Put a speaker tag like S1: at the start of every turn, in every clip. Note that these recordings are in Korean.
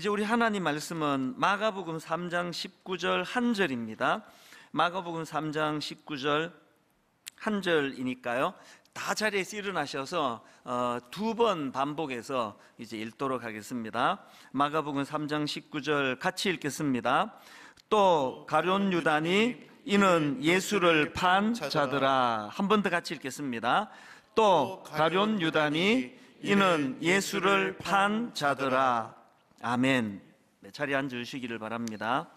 S1: 이제 우리 하나님 말씀은 마가복음 3장 19절 한 절입니다. 마가복음 3장 19절 한 절이니까요, 다 자리에서 일어나셔서 두 번 반복해서 이제 읽도록 하겠습니다. 마가복음 3장 19절 같이 읽겠습니다. 또 가룟 유다니 이는 예수를 판 자더라. 한 번 더 같이 읽겠습니다. 또 가룟 유다니 이는 예수를 판 자더라. 아멘. 네, 자리에 앉으시기를 바랍니다.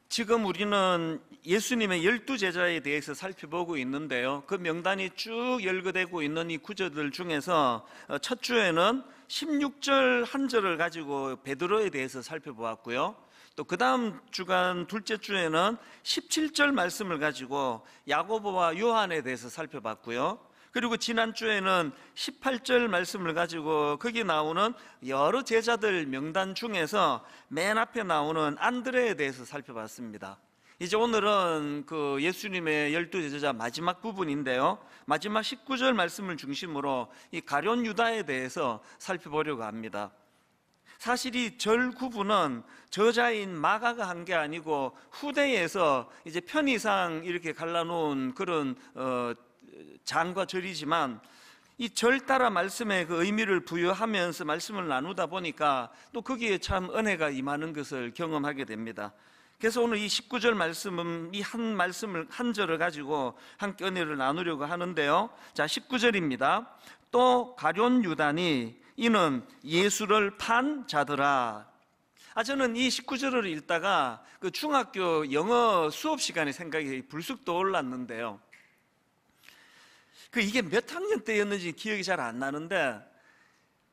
S1: 지금 우리는 예수님의 12제자에 대해서 살펴보고 있는데요, 그 명단이 쭉 열거되고 있는 이 구절들 중에서 첫 주에는 16절 한 절을 가지고 베드로에 대해서 살펴보았고요, 또 그 다음 주간 둘째 주에는 17절 말씀을 가지고 야고보와 요한에 대해서 살펴봤고요, 그리고 지난주에는 18절 말씀을 가지고 거기 나오는 여러 제자들 명단 중에서 맨 앞에 나오는 안드레에 대해서 살펴봤습니다. 이제 오늘은 그 예수님의 12제자 마지막 부분인데요, 마지막 19절 말씀을 중심으로 이 가룟 유다에 대해서 살펴보려고 합니다. 사실 이 절 구분은 저자인 마가가 한 게 아니고 후대에서 이제 편의상 이렇게 갈라놓은 그런 장과 절이지만, 이 절 따라 말씀에 그 의미를 부여하면서 말씀을 나누다 보니까 또 거기에 참 은혜가 임하는 것을 경험하게 됩니다. 그래서 오늘 이 19절 말씀은 이 한 말씀을 한 절을 가지고 함께 은혜를 나누려고 하는데요, 자 19절입니다. 또 가룟 유다니 이는 예수를 판 자더라. 저는 이 19절을 읽다가 그 중학교 영어 수업 시간에 생각이 불쑥 떠올랐는데요, 이게 몇 학년 때였는지 기억이 잘 안 나는데,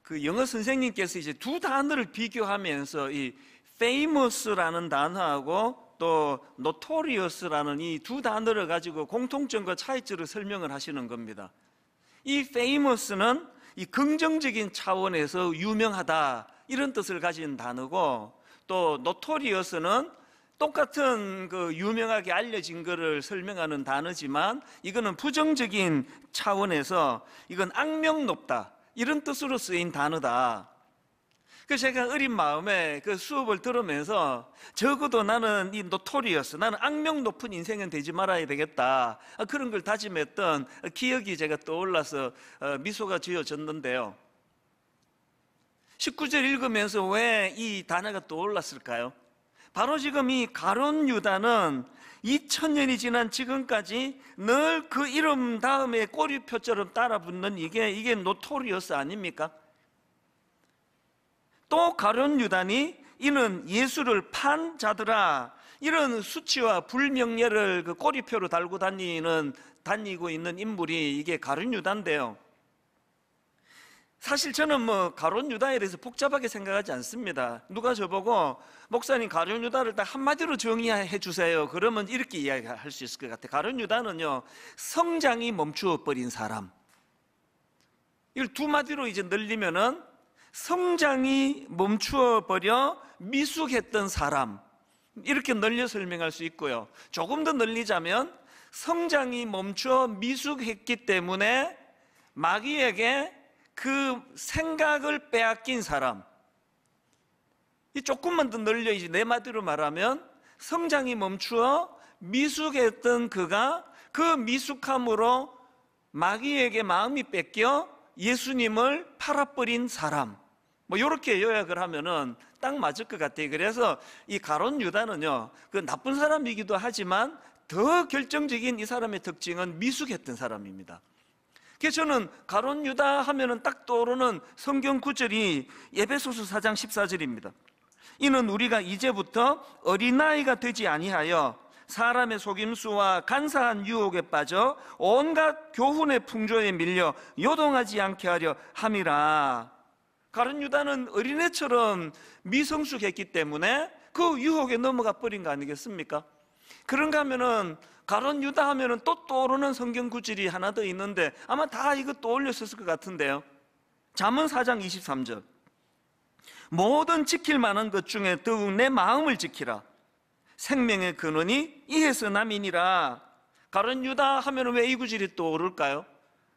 S1: 그 영어 선생님께서 이제 두 단어를 비교하면서 이 famous라는 단어하고 또 notorious라는 이 두 단어를 가지고 공통점과 차이점을 설명을 하시는 겁니다. 이 famous는 이 긍정적인 차원에서 유명하다 이런 뜻을 가진 단어고, 또 notorious는 똑같은 그 유명하게 알려진 것을 설명하는 단어지만 이거는 부정적인 차원에서 이건 악명 높다 이런 뜻으로 쓰인 단어다. 그래서 제가 어린 마음에 그 수업을 들으면서 적어도 나는 이 노토리어스, 나는 악명 높은 인생은 되지 말아야 되겠다, 그런 걸 다짐했던 기억이 제가 떠올라서 미소가 지어졌는데요, 19절 읽으면서 왜 이 단어가 떠올랐을까요? 바로 지금 이 가룟 유다는 2000년이 지난 지금까지 늘 그 이름 다음에 꼬리표처럼 따라붙는 이게 노토리어스 아닙니까? 또 가룟 유다니 이는 예수를 판 자더라. 이런 수치와 불명예를 그 꼬리표로 달고 다니고 있는 인물이 이게 가룟 유다인데요, 사실 저는 가룟 유다에 대해서 복잡하게 생각하지 않습니다. 누가 저보고 목사님 가룟 유다를 딱 한마디로 정의해 주세요 그러면 이렇게 이야기할 수 있을 것 같아요. 가룟 유다는요, 성장이 멈추어 버린 사람. 이걸 두 마디로 이제 늘리면은 성장이 멈추어 버려 미숙했던 사람, 이렇게 늘려 설명할 수 있고요, 조금 더 늘리자면 성장이 멈추어 미숙했기 때문에 마귀에게 그 생각을 빼앗긴 사람. 이 조금만 더 늘려 이제 네 마디로 말하면 성장이 멈추어 미숙했던 그가 그 미숙함으로 마귀에게 마음이 뺏겨 예수님을 팔아버린 사람, 이렇게 요약을 하면은 딱 맞을 것 같아요. 그래서 이 가룟 유다는요, 그 나쁜 사람이기도 하지만 더 결정적인 이 사람의 특징은 미숙했던 사람입니다. 그래서 저는 가룟 유다 하면은 딱 떠오르는 성경 구절이 에베소서 4장 14절입니다. 이는 우리가 이제부터 어린아이가 되지 아니하여 사람의 속임수와 간사한 유혹에 빠져 온갖 교훈의 풍조에 밀려 요동하지 않게 하려 함이라. 가룟 유다는 어린애처럼 미성숙했기 때문에 그 유혹에 넘어가 버린 거 아니겠습니까? 그런가 하면은 가룟 유다 하면은 또 떠오르는 성경 구절이 하나 더 있는데 아마 다 이거 떠올렸을 것 같은데요, 잠언 4장 23절. 모든 지킬 만한 것 중에 더욱 내 마음을 지키라. 생명의 근원이 이에서 남이니라. 가룟 유다 하면은 왜 이 구절이 떠오를까요?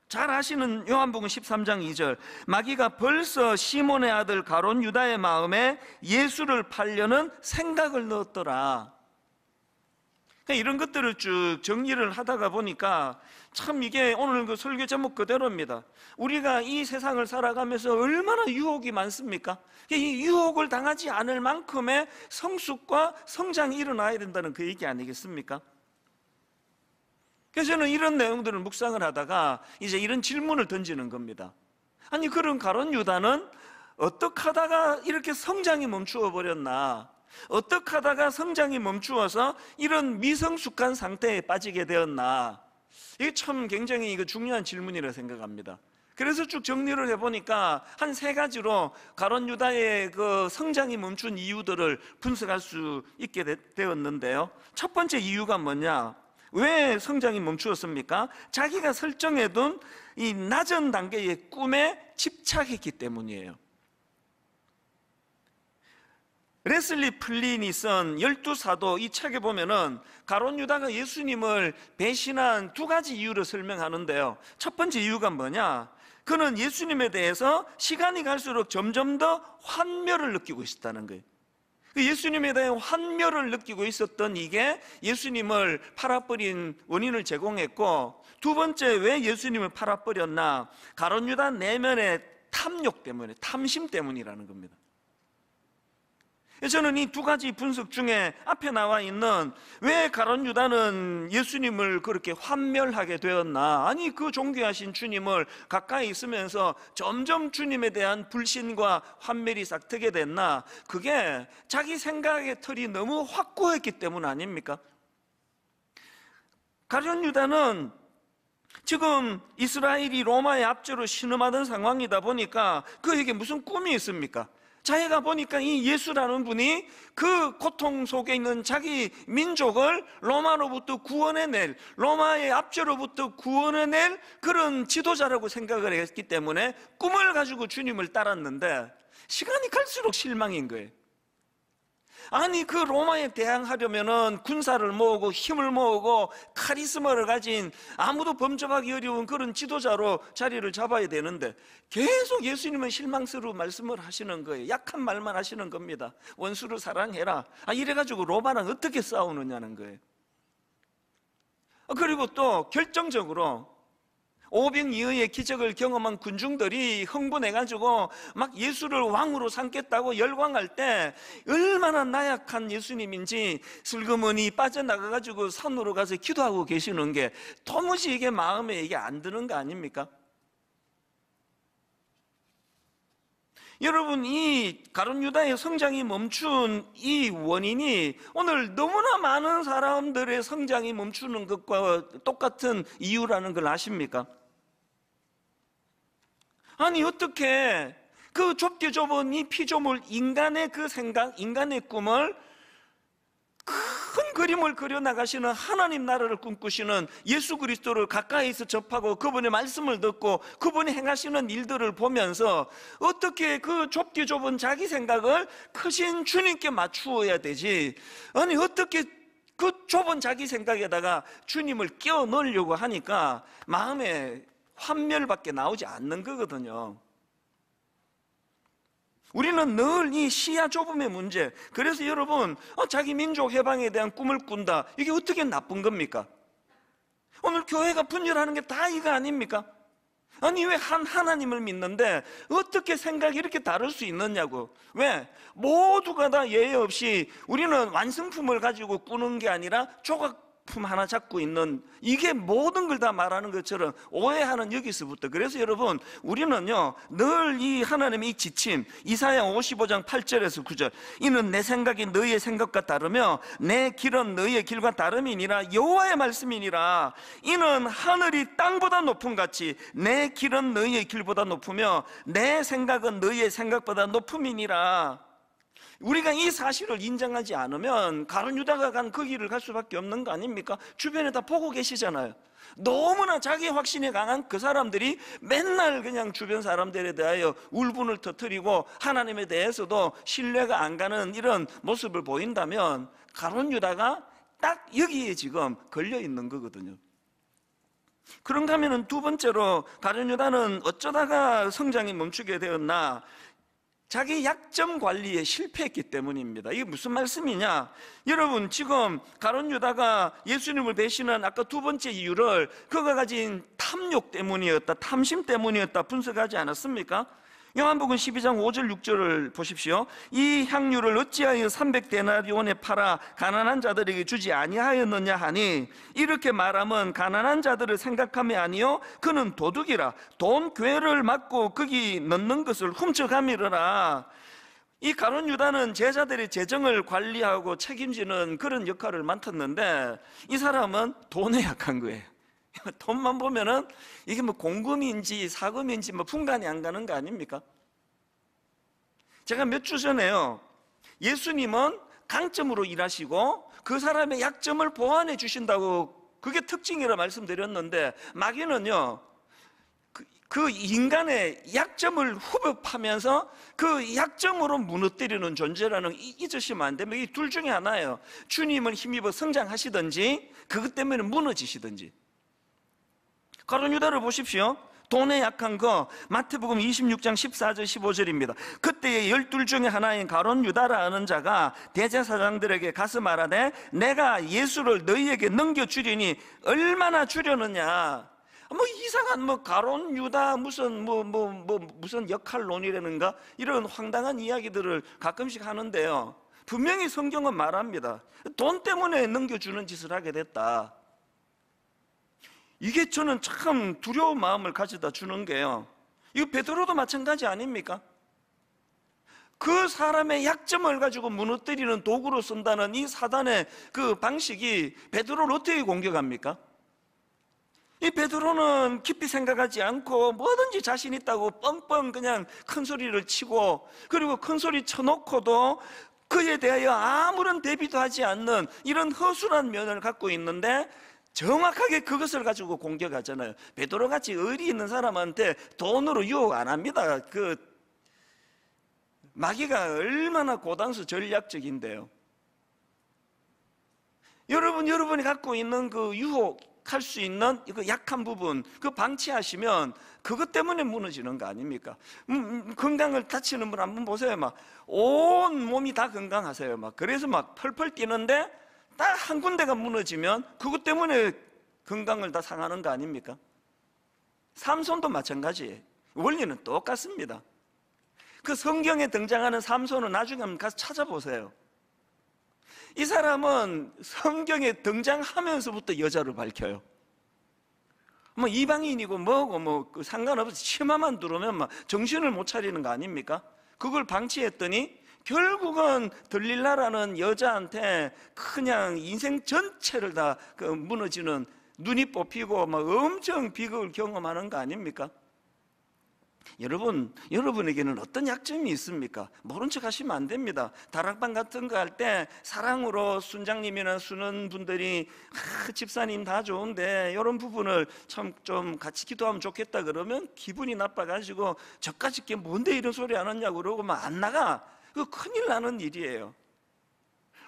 S1: 잘 아시는 요한복음 13장 2절, 마귀가 벌써 시몬의 아들 가롯 유다의 마음에 예수를 팔려는 생각을 넣었더라. 이런 것들을 쭉 정리를 하다가 보니까 참 이게 오늘 그 설교 제목 그대로입니다. 우리가 이 세상을 살아가면서 얼마나 유혹이 많습니까? 이 유혹을 당하지 않을 만큼의 성숙과 성장이 일어나야 된다는 그 얘기 아니겠습니까? 그래서 저는 이런 내용들을 묵상을 하다가 이제 이런 질문을 던지는 겁니다. 아니, 그런 가롯 유다는 어떻게 하다가 이렇게 성장이 멈추어 버렸나? 어떻게 하다가 성장이 멈추어서 이런 미성숙한 상태에 빠지게 되었나? 이게 참 굉장히 중요한 질문이라 생각합니다. 그래서 쭉 정리를 해보니까 한 3가지로 가롯 유다의 그 성장이 멈춘 이유들을 분석할 수 있게 되었는데요. 첫 번째 이유가 뭐냐? 왜 성장이 멈추었습니까? 자기가 설정해둔 이 낮은 단계의 꿈에 집착했기 때문이에요. 레슬리 플린이 쓴 12사도 이 책에 보면은 가롯 유다가 예수님을 배신한 2가지 이유를 설명하는데요. 첫 번째 이유가 뭐냐? 그는 예수님에 대해서 시간이 갈수록 점점 더 환멸을 느끼고 있었다는 거예요. 예수님에 대한 환멸을 느끼고 있었던 이게 예수님을 팔아버린 원인을 제공했고, 2번째, 왜 예수님을 팔아버렸나? 가롯 유다 내면의 탐욕 때문에, 탐심 때문이라는 겁니다. 저는 이 2가지 분석 중에 앞에 나와 있는 왜 가롯 유다는 예수님을 그렇게 환멸하게 되었나? 아니, 그 존귀하신 주님을 가까이 있으면서 점점 주님에 대한 불신과 환멸이 싹트게 됐나? 그게 자기 생각의 틀이 너무 확고했기 때문 아닙니까? 가롯 유다는 지금 이스라엘이 로마의 압제로 신음하던 상황이다 보니까 그에게 무슨 꿈이 있습니까? 자기가 보니까 이 예수라는 분이 그 고통 속에 있는 자기 민족을 로마로부터 구원해낼, 로마의 압제로부터 구원해낼 그런 지도자라고 생각을 했기 때문에 꿈을 가지고 주님을 따랐는데 시간이 갈수록 실망인 거예요. 아니, 그 로마에 대항하려면은 군사를 모으고 힘을 모으고 카리스마를 가진 아무도 범접하기 어려운 그런 지도자로 자리를 잡아야 되는데 계속 예수님은 실망스러운 말씀을 하시는 거예요. 약한 말만 하시는 겁니다. 원수를 사랑해라. 이래가지고 로마랑 어떻게 싸우느냐는 거예요. 그리고 또 결정적으로 오병이어의 기적을 경험한 군중들이 흥분해가지고 막 예수를 왕으로 삼겠다고 열광할 때 얼마나 나약한 예수님인지 슬그머니 빠져나가가지고 산으로 가서 기도하고 계시는 게 도무지 이게 마음에 이게 안 드는 거 아닙니까? 여러분, 이 가롯 유다의 성장이 멈춘 이 원인이 오늘 너무나 많은 사람들의 성장이 멈추는 것과 똑같은 이유라는 걸 아십니까? 아니, 어떻게 그 좁게 좁은 이 피조물 인간의 그 생각, 인간의 꿈을 큰 그림을 그려나가시는 하나님 나라를 꿈꾸시는 예수 그리스도를 가까이서 접하고 그분의 말씀을 듣고 그분이 행하시는 일들을 보면서 어떻게 그 좁게 좁은 자기 생각을 크신 주님께 맞추어야 되지? 아니, 어떻게 그 좁은 자기 생각에다가 주님을 끼워 넣으려고 하니까 마음에 환멸밖에 나오지 않는 거거든요. 우리는 늘 이 시야 좁음의 문제, 그래서 여러분 자기 민족 해방에 대한 꿈을 꾼다, 이게 어떻게 나쁜 겁니까? 오늘 교회가 분열하는 게 다 이거 아닙니까? 아니, 왜 하나님을 믿는데 어떻게 생각이 이렇게 다를 수 있느냐고. 왜? 모두가 다 예외 없이 우리는 완성품을 가지고 꾸는 게 아니라 조각품 하나 잡고 있는, 이게 모든 걸 다 말하는 것처럼 오해하는 여기서부터. 그래서 여러분, 우리는요 늘 이 하나님의 이 지침, 이사야 55장 8절에서 9절, 이는 내 생각이 너희의 생각과 다르며 내 길은 너희의 길과 다름이니라. 여호와의 말씀이니라. 이는 하늘이 땅보다 높음 같이 내 길은 너희의 길보다 높으며 내 생각은 너희의 생각보다 높음이니라. 우리가 이 사실을 인정하지 않으면 가롯 유다가 간 그 길을 갈 수밖에 없는 거 아닙니까? 주변에 다 보고 계시잖아요. 너무나 자기 확신이 강한 그 사람들이 맨날 그냥 주변 사람들에 대하여 울분을 터뜨리고 하나님에 대해서도 신뢰가 안 가는 이런 모습을 보인다면 가롯 유다가 딱 여기에 지금 걸려 있는 거거든요. 그런가 하면은 두 번째로 가룟 유다는 어쩌다가 성장이 멈추게 되었나? 자기 약점 관리에 실패했기 때문입니다. 이게 무슨 말씀이냐? 여러분, 지금 가룟 유다가 예수님을 배신한 아까 두 번째 이유를 그가 가진 탐욕 때문이었다, 탐심 때문이었다 분석하지 않았습니까? 요한복음 12장 5절 6절을 보십시오. 이 향유를 어찌하여 300데나리온에 팔아 가난한 자들에게 주지 아니하였느냐 하니, 이렇게 말하면 가난한 자들을 생각함이 아니요 그는 도둑이라, 돈 괴를 막고 거기 넣는 것을 훔쳐가미르라. 이 가룟 유다는 제자들의 재정을 관리하고 책임지는 그런 역할을 맡았는데, 이 사람은 돈에 약한 거예요. 돈만 보면은 이게 뭐 공금인지 사금인지 뭐 분간이 안 가는 거 아닙니까? 제가 몇 주 전에요, 예수님은 강점으로 일하시고 그 사람의 약점을 보완해 주신다고, 그게 특징이라 말씀드렸는데, 마귀는요 그 인간의 약점을 후벼파면서 그 약점으로 무너뜨리는 존재라는 잊으시면 안 됩니다. 이 둘 중에 하나예요. 주님을 힘입어 성장하시든지 그것 때문에 무너지시든지. 가룟 유다를 보십시오. 돈에 약한 거, 마태복음 26장 14절 15절입니다. 그때에 12 중에 하나인 가룟 유다라 하는 자가 대제사장들에게 가서 말하되, 내가 예수를 너희에게 넘겨주리니 얼마나 주려느냐. 뭐 이상한 가룟 유다 무슨 무슨 역할론이라는가, 이런 황당한 이야기들을 가끔씩 하는데요, 분명히 성경은 말합니다. 돈 때문에 넘겨주는 짓을 하게 됐다. 이게 저는 참 두려운 마음을 가져다 주는 게요, 이거 베드로도 마찬가지 아닙니까? 그 사람의 약점을 가지고 무너뜨리는 도구로 쓴다는 이 사단의 그 방식이 베드로를 어떻게 공격합니까? 이 베드로는 깊이 생각하지 않고 뭐든지 자신 있다고 뻥뻥 그냥 큰 소리를 치고, 그리고 큰 소리 쳐놓고도 그에 대하여 아무런 대비도 하지 않는 이런 허술한 면을 갖고 있는데, 정확하게 그것을 가지고 공격하잖아요. 베드로같이 의리 있는 사람한테 돈으로 유혹 안 합니다. 그 마귀가 얼마나 고단수 전략적인데요. 여러분이 갖고 있는 그 유혹할 수 있는 그 약한 부분, 그 방치하시면 그것 때문에 무너지는 거 아닙니까? 건강을 다치는 분 한번 보세요. 막 온 몸이 다 건강하세요. 막 그래서 막 펄펄 뛰는데 딱 한 군데가 무너지면 그것 때문에 건강을 다 상하는 거 아닙니까? 삼손도 마찬가지예요. 원리는 똑같습니다. 그 성경에 등장하는 삼손은 나중에 한번 가서 찾아보세요. 이 사람은 성경에 등장하면서부터 여자를 밝혀요. 뭐 이방인이고 뭐고 그 상관없이 치마만 두르면 막 정신을 못 차리는 거 아닙니까? 그걸 방치했더니 결국은 들릴라라는 여자한테 그냥 인생 전체를 다 무너지는, 눈이 뽑히고 막 엄청 비극을 경험하는 거 아닙니까? 여러분에게는 어떤 약점이 있습니까? 모른 척 하시면 안 됩니다. 다락방 같은 거 할 때 사랑으로 순장님이나 수능분들이 집사님 다 좋은데 이런 부분을 참 좀 같이 기도하면 좋겠다 그러면 기분이 나빠가지고 저까짓 게 뭔데 이런 소리 안 하냐고 그러고 막 안 나가. 그거 큰일 나는 일이에요.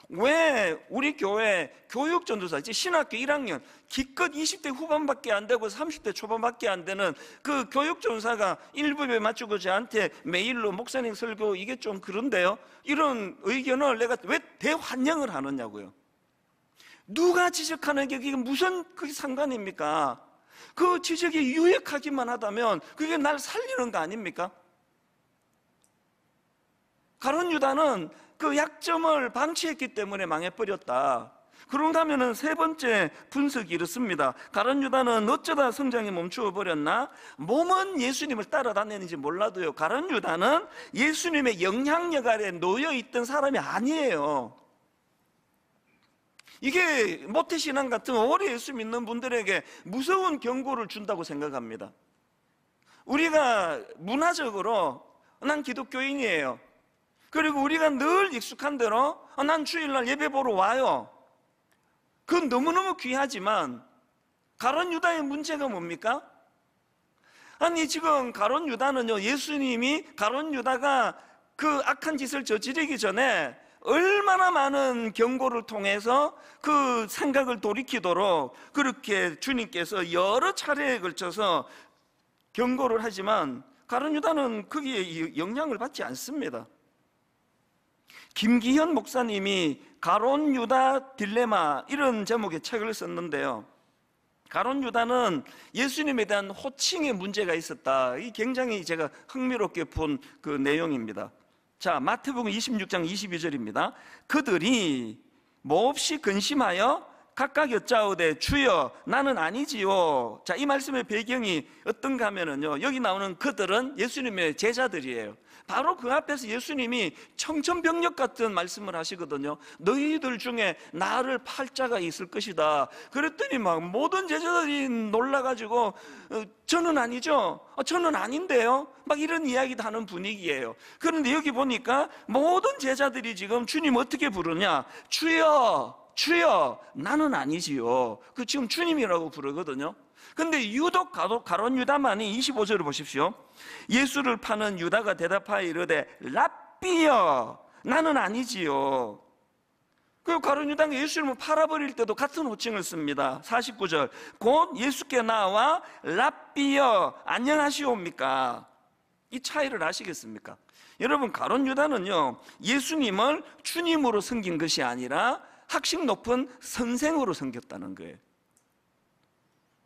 S1: 왜 우리 교회 교육전도사, 신학교 1학년 기껏 20대 후반밖에 안 되고 30대 초반밖에 안 되는 그 교육전도사가 1부에 맞추고 저한테 메일로 목사님 설교 이게 좀 그런데요, 이런 의견을 내가 왜 대환영을 하느냐고요. 누가 지적하는 게 그게 무슨 그게 상관입니까? 그 지적이 유익하기만 하다면 그게 날 살리는 거 아닙니까? 가룟 유다는 그 약점을 방치했기 때문에 망해버렸다. 그런가 하면은 세 번째 분석이 이렇습니다. 가룟 유다는 어쩌다 성장이 멈추어 버렸나? 몸은 예수님을 따라다녔는지 몰라도요, 가룟 유다는 예수님의 영향력 아래 놓여 있던 사람이 아니에요. 이게 모태신앙 같은 오래 예수 믿는 분들에게 무서운 경고를 준다고 생각합니다. 우리가 문화적으로 난 기독교인이에요, 그리고 우리가 늘 익숙한 대로 난 주일날 예배 보러 와요, 그건 너무너무 귀하지만 가룟 유다의 문제가 뭡니까? 아니 지금 가룟 유다는요, 예수님이 가룟 유다가 그 악한 짓을 저지르기 전에 얼마나 많은 경고를 통해서 그 생각을 돌이키도록 그렇게 주님께서 여러 차례에 걸쳐서 경고를 하지만 가룟 유다는 거기에 영향을 받지 않습니다. 김기현 목사님이 가룟 유다 딜레마 이런 제목의 책을 썼는데요, 가룟 유다는 예수님에 대한 호칭에 문제가 있었다. 이 굉장히 제가 흥미롭게 본 그 내용입니다. 자, 마태복음 26장 22절입니다. 그들이 몹시 근심하여 각각 여짜오되 주여 나는 아니지요. 자, 이 말씀의 배경이 어떤가 하면은요, 여기 나오는 그들은 예수님의 제자들이에요. 바로 그 앞에서 예수님이 청천벽력 같은 말씀을 하시거든요. 너희들 중에 나를 팔 자가 있을 것이다. 그랬더니 막 모든 제자들이 놀라가지고 저는 아니죠, 저는 아닌데요, 막 이런 이야기도 하는 분위기예요. 그런데 여기 보니까 모든 제자들이 지금 주님 어떻게 부르냐, 주여 주여 나는 아니지요. 그 지금 주님이라고 부르거든요. 근데 유독 가룟 유다만이 25절을 보십시오. 예수를 파는 유다가 대답하여 이르되 랍비여 나는 아니지요. 그 가룟 유다가 예수님을 팔아버릴 때도 같은 호칭을 씁니다. 49절 곧 예수께 나와 랍비여 안녕하시옵니까? 이 차이를 아시겠습니까? 여러분, 가룟 유다는요, 예수님을 주님으로 섬긴 것이 아니라 학식 높은 선생으로 섬겼다는 거예요.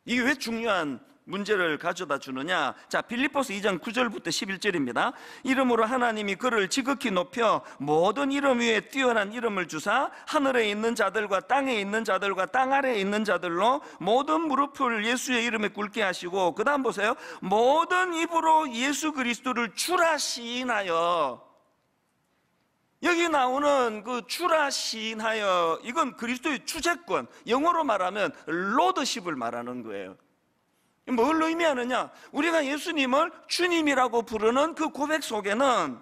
S1: 이게 왜 중요한 문제를 가져다 주느냐? 자, 빌립보서 2장 9절부터 11절입니다. 이름으로 하나님이 그를 지극히 높여 모든 이름 위에 뛰어난 이름을 주사 하늘에 있는 자들과 땅에 있는 자들과 땅 아래에 있는 자들로 모든 무릎을 예수의 이름에 꿇게 하시고, 그 다음 보세요. 모든 입으로 예수 그리스도를 주라 시인하여. 여기 나오는 그 주라 시인하여, 이건 그리스도의 주재권, 영어로 말하면 로드십을 말하는 거예요. 뭘 의미하느냐? 우리가 예수님을 주님이라고 부르는 그 고백 속에는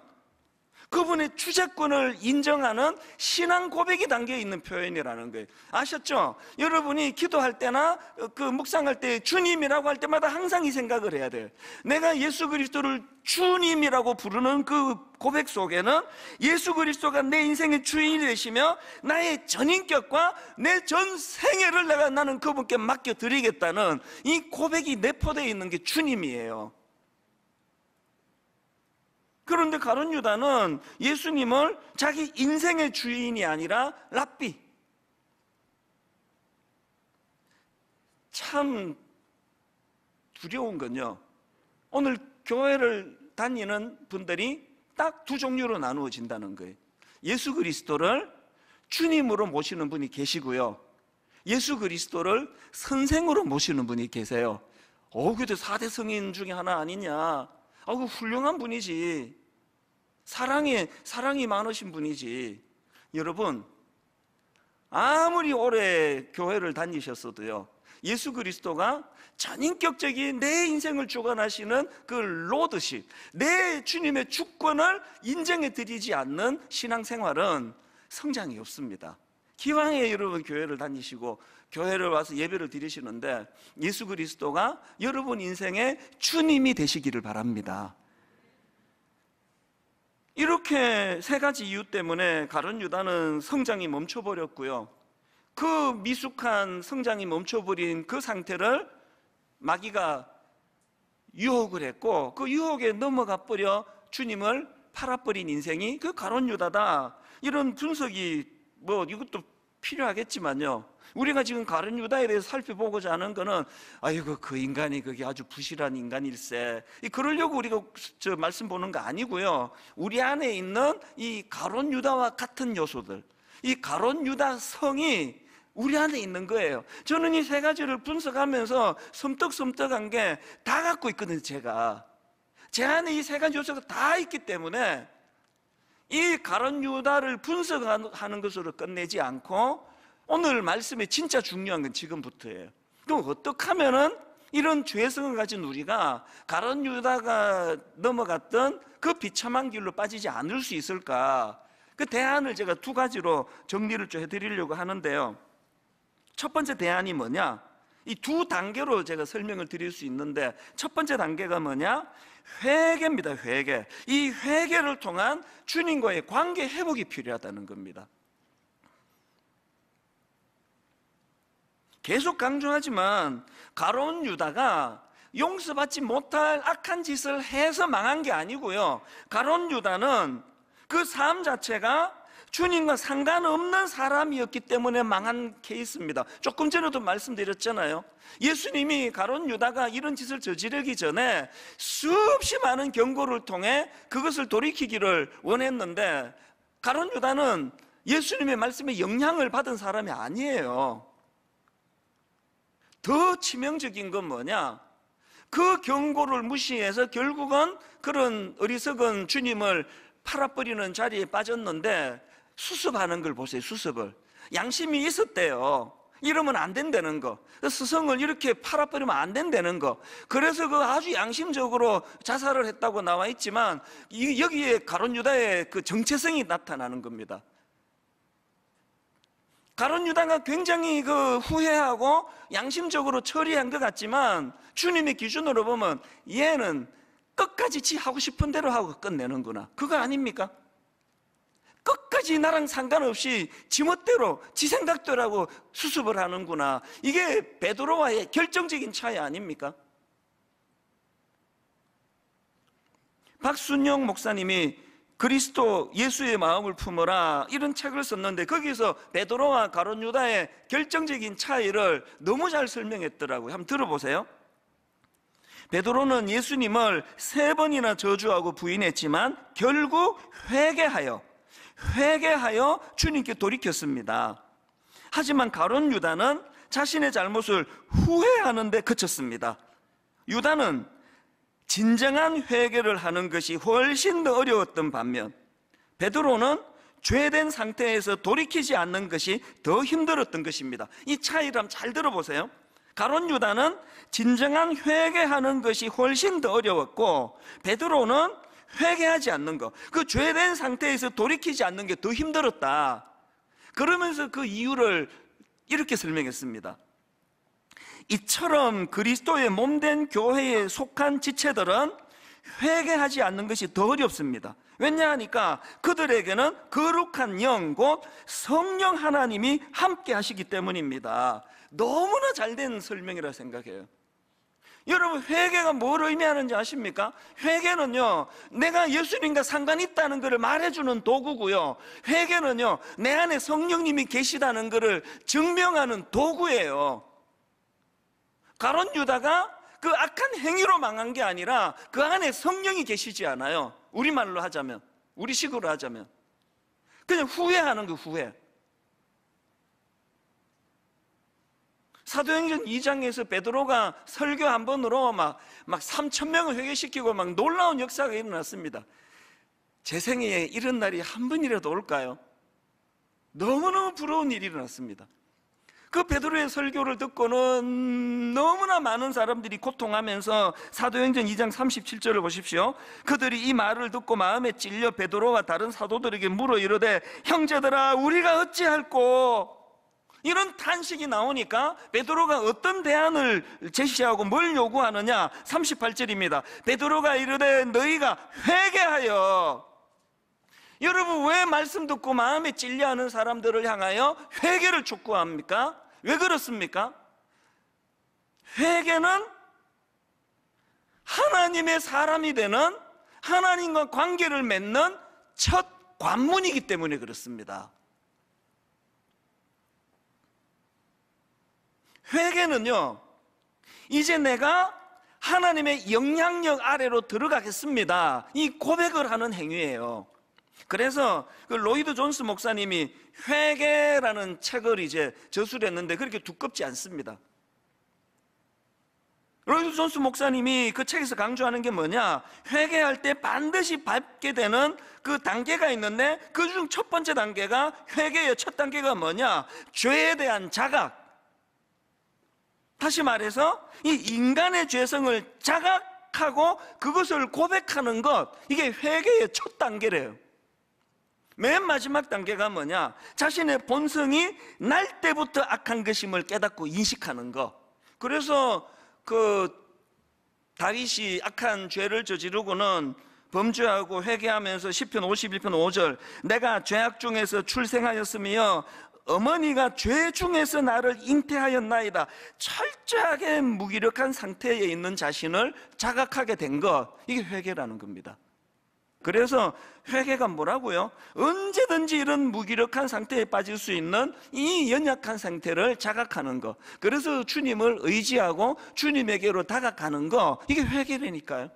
S1: 그분의 주재권을 인정하는 신앙 고백이 담겨 있는 표현이라는 거예요. 아셨죠? 여러분이 기도할 때나 그 묵상할 때 주님이라고 할 때마다 항상 이 생각을 해야 돼요. 내가 예수 그리스도를 주님이라고 부르는 그 고백 속에는 예수 그리스도가 내 인생의 주인이 되시며 나의 전인격과 내 전 생애를 나는 그분께 맡겨드리겠다는 이 고백이 내포되어 있는 게 주님이에요. 그런데 가룟 유다는 예수님을 자기 인생의 주인이 아니라 랍비, 참 두려운 건요, 오늘 교회를 다니는 분들이 딱 두 종류로 나누어진다는 거예요. 예수 그리스도를 주님으로 모시는 분이 계시고요, 예수 그리스도를 선생으로 모시는 분이 계세요. 그래도 4대 성인 중에 하나 아니냐, 그 훌륭한 분이지, 사랑이 많으신 분이지. 여러분, 아무리 오래 교회를 다니셨어도요, 예수 그리스도가 전인격적인 내 인생을 주관하시는 그 로드십, 내 주님의 주권을 인정해 드리지 않는 신앙생활은 성장이 없습니다. 기왕에 여러분 교회를 다니시고 교회를 와서 예배를 드리시는데 예수 그리스도가 여러분 인생의 주님이 되시기를 바랍니다. 이렇게 세 가지 이유 때문에 가룟 유다는 성장이 멈춰버렸고요, 그 미숙한 성장이 멈춰버린 그 상태를 마귀가 유혹을 했고, 그 유혹에 넘어가 버려 주님을 팔아버린 인생이 그 가룟 유다다. 이런 분석이 이것도 필요하겠지만요, 우리가 지금 가룟 유다에 대해서 살펴보고자 하는 거는 아이고 그 인간이 그게 아주 부실한 인간일세, 그러려고 우리가 말씀 보는 거 아니고요, 우리 안에 있는 이 가룟 유다와 같은 요소들, 이 가룟 유다 성이 우리 안에 있는 거예요. 저는 이 세 가지를 분석하면서 섬뜩섬뜩한 게 다 갖고 있거든요. 제 안에 이 세 가지 요소가 다 있기 때문에 이 가룟 유다를 분석하는 것으로 끝내지 않고 오늘 말씀에 진짜 중요한 건 지금부터예요. 그럼 어떻게 하면은 이런 죄성을 가진 우리가 가룟 유다가 넘어갔던 그 비참한 길로 빠지지 않을 수 있을까? 그 대안을 제가 두 가지로 정리를 좀 해드리려고 하는데요, 첫 번째 대안이 뭐냐? 이 두 단계로 제가 설명을 드릴 수 있는데, 첫 번째 단계가 뭐냐? 회개입니다. 회개. 이 회개를 통한 주님과의 관계 회복이 필요하다는 겁니다. 계속 강조하지만 가룟 유다가 용서받지 못할 악한 짓을 해서 망한 게 아니고요, 가룟 유다는 그 삶 자체가 주님과 상관없는 사람이었기 때문에 망한 케이스입니다. 조금 전에도 말씀드렸잖아요. 예수님이 가룟 유다가 이런 짓을 저지르기 전에 수없이 많은 경고를 통해 그것을 돌이키기를 원했는데, 가룟 유다는 예수님의 말씀에 영향을 받은 사람이 아니에요. 더 치명적인 건 뭐냐? 그 경고를 무시해서 결국은 그런 어리석은 주님을 팔아버리는 자리에 빠졌는데, 수습하는 걸 보세요. 수습을. 양심이 있었대요. 이러면 안 된다는 거, 스승을 이렇게 팔아버리면 안 된다는 거. 그래서 그 아주 양심적으로 자살을 했다고 나와 있지만, 여기에 가룟 유다의 그 정체성이 나타나는 겁니다. 가룟 유다가 굉장히 그 후회하고 양심적으로 처리한 것 같지만, 주님의 기준으로 보면 얘는 끝까지 지 하고 싶은 대로 하고 끝내는구나, 그거 아닙니까? 끝까지 나랑 상관없이 지멋대로 지 생각대로 하고 수습을 하는구나. 이게 베드로와의 결정적인 차이 아닙니까? 박순영 목사님이 그리스도 예수의 마음을 품어라, 이런 책을 썼는데, 거기서 베드로와 가룟 유다의 결정적인 차이를 너무 잘 설명했더라고요. 한번 들어보세요. 베드로는 예수님을 3번이나 저주하고 부인했지만 결국 회개하여 주님께 돌이켰습니다. 하지만 가룟 유다는 자신의 잘못을 후회하는 데 그쳤습니다. 유다는 진정한 회개를 하는 것이 훨씬 더 어려웠던 반면, 베드로는 죄된 상태에서 돌이키지 않는 것이 더 힘들었던 것입니다. 이 차이를 한번 잘 들어보세요. 가룟 유다는 진정한 회개하는 것이 훨씬 더 어려웠고, 베드로는 회개하지 않는 것, 그 죄된 상태에서 돌이키지 않는 게 더 힘들었다. 그러면서 그 이유를 이렇게 설명했습니다. 이처럼 그리스도의 몸된 교회에 속한 지체들은 회개하지 않는 것이 더 어렵습니다. 왜냐하니까 그들에게는 거룩한 영, 곧 성령 하나님이 함께 하시기 때문입니다. 너무나 잘된 설명이라 생각해요. 여러분, 회개가 뭘 의미하는지 아십니까? 회개는요, 내가 예수님과 상관이 있다는 것을 말해주는 도구고요, 회개는요, 내 안에 성령님이 계시다는 것을 증명하는 도구예요. 가룟 유다가 그 악한 행위로 망한 게 아니라 그 안에 성령이 계시지 않아요. 우리말로 하자면, 우리식으로 하자면 그냥 후회하는 거, 후회. 사도행전 2장에서 베드로가 설교 한 번으로 막 3,000명을 회개시키고 막 놀라운 역사가 일어났습니다. 제 생애에 이런 날이 한 번이라도 올까요? 너무너무 부러운 일이 일어났습니다. 그 베드로의 설교를 듣고는 너무나 많은 사람들이 고통하면서, 사도행전 2장 37절을 보십시오. 그들이 이 말을 듣고 마음에 찔려 베드로와 다른 사도들에게 물어 이르되, 형제들아, 우리가 어찌할꼬? 이런 탄식이 나오니까 베드로가 어떤 대안을 제시하고 뭘 요구하느냐? 38절입니다. 베드로가 이르되 너희가 회개하여. 여러분, 왜 말씀 듣고 마음에 찔려하는 사람들을 향하여 회개를 촉구합니까? 왜 그렇습니까? 회개는 하나님의 사람이 되는, 하나님과 관계를 맺는 첫 관문이기 때문에 그렇습니다. 회개는요, 이제 내가 하나님의 영향력 아래로 들어가겠습니다, 이 고백을 하는 행위예요. 그래서 그 로이드 존스 목사님이 회개라는 책을 이제 저술을 했는데 그렇게 두껍지 않습니다. 로이드 존스 목사님이 그 책에서 강조하는 게 뭐냐? 회개할 때 반드시 밟게 되는 그 단계가 있는데, 그중 첫 번째 단계가, 회개의 첫 단계가 뭐냐? 죄에 대한 자각. 다시 말해서 이 인간의 죄성을 자각하고 그것을 고백하는 것, 이게 회개의 첫 단계래요. 맨 마지막 단계가 뭐냐? 자신의 본성이 날 때부터 악한 것임을 깨닫고 인식하는 것, 그래서 다윗이 악한 죄를 저지르고는 범죄하고 회개하면서 시편 51편 5절, 내가 죄악 중에서 출생하였으며 어머니가 죄 중에서 나를 잉태하였나이다. 철저하게 무기력한 상태에 있는 자신을 자각하게 된 것, 이게 회개라는 겁니다. 그래서 회개가 뭐라고요? 언제든지 이런 무기력한 상태에 빠질 수 있는 이 연약한 상태를 자각하는 것, 그래서 주님을 의지하고 주님에게로 다가가는 거, 이게 회개라니까요.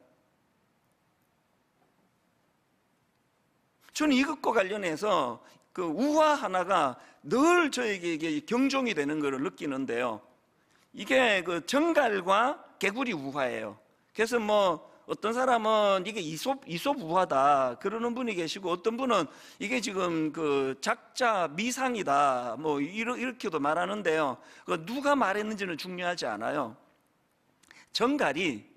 S1: 저는 이것과 관련해서 그 우화 하나가 늘 저에게 경종이 되는 것을 느끼는데요, 이게 그 정갈과 개구리 우화예요. 그래서 뭐 어떤 사람은 이게 이솝 우화다 그러는 분이 계시고, 어떤 분은 이게 지금 그 작자 미상이다 뭐 이렇게도 말하는데요, 그 누가 말했는지는 중요하지 않아요. 정갈이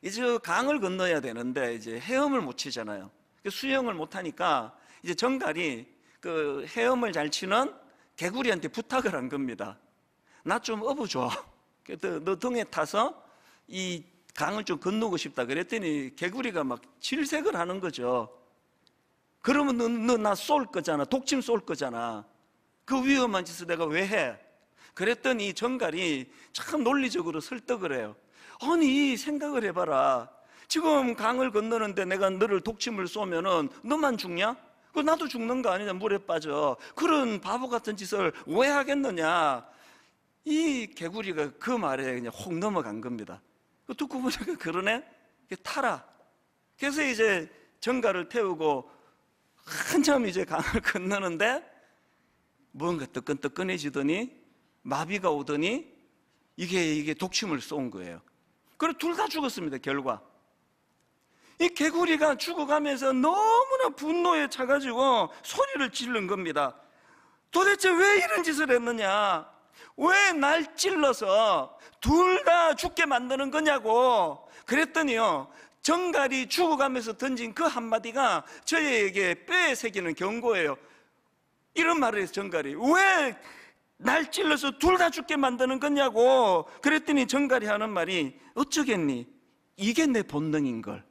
S1: 이제 강을 건너야 되는데 이제 헤엄을 못 치잖아요. 수영을 못 하니까 이제 정갈이 그 헤엄을 잘 치는 개구리한테 부탁을 한 겁니다. 나 좀 업어줘. 너 등에 타서 이 강을 좀 건너고 싶다 그랬더니 개구리가 막 질색을 하는 거죠. 그러면 너 나 쏠 거잖아. 독침 쏠 거잖아. 그 위험한 짓을 내가 왜 해? 그랬더니 정갈이 참 논리적으로 설득을 해요. 아니 생각을 해봐라. 지금 강을 건너는데 내가 너를 독침을 쏘면은 너만 죽냐? 그 나도 죽는 거 아니냐? 물에 빠져. 그런 바보 같은 짓을 왜 하겠느냐? 이 개구리가 그 말에 그냥 혹 넘어간 겁니다. 듣고 보니까 그러네? 타라. 그래서 이제 정갈을 태우고 한참 이제 강을 건너는데 뭔가 뜨끈뜨끈해지더니 마비가 오더니 이게 독침을 쏜 거예요. 그리고 둘 다 죽었습니다, 결과. 이 개구리가 죽어가면서 너무나 분노에 차가지고 소리를 지른 겁니다. 도대체 왜 이런 짓을 했느냐? 왜 날 찔러서 둘 다 죽게 만드는 거냐고. 그랬더니요, 정갈이 죽어가면서 던진 그 한마디가 저에게 뼈에 새기는 경고예요. 이런 말을 해서 정갈이 왜 날 찔러서 둘 다 죽게 만드는 거냐고. 그랬더니 정갈이 하는 말이 어쩌겠니? 이게 내 본능인걸.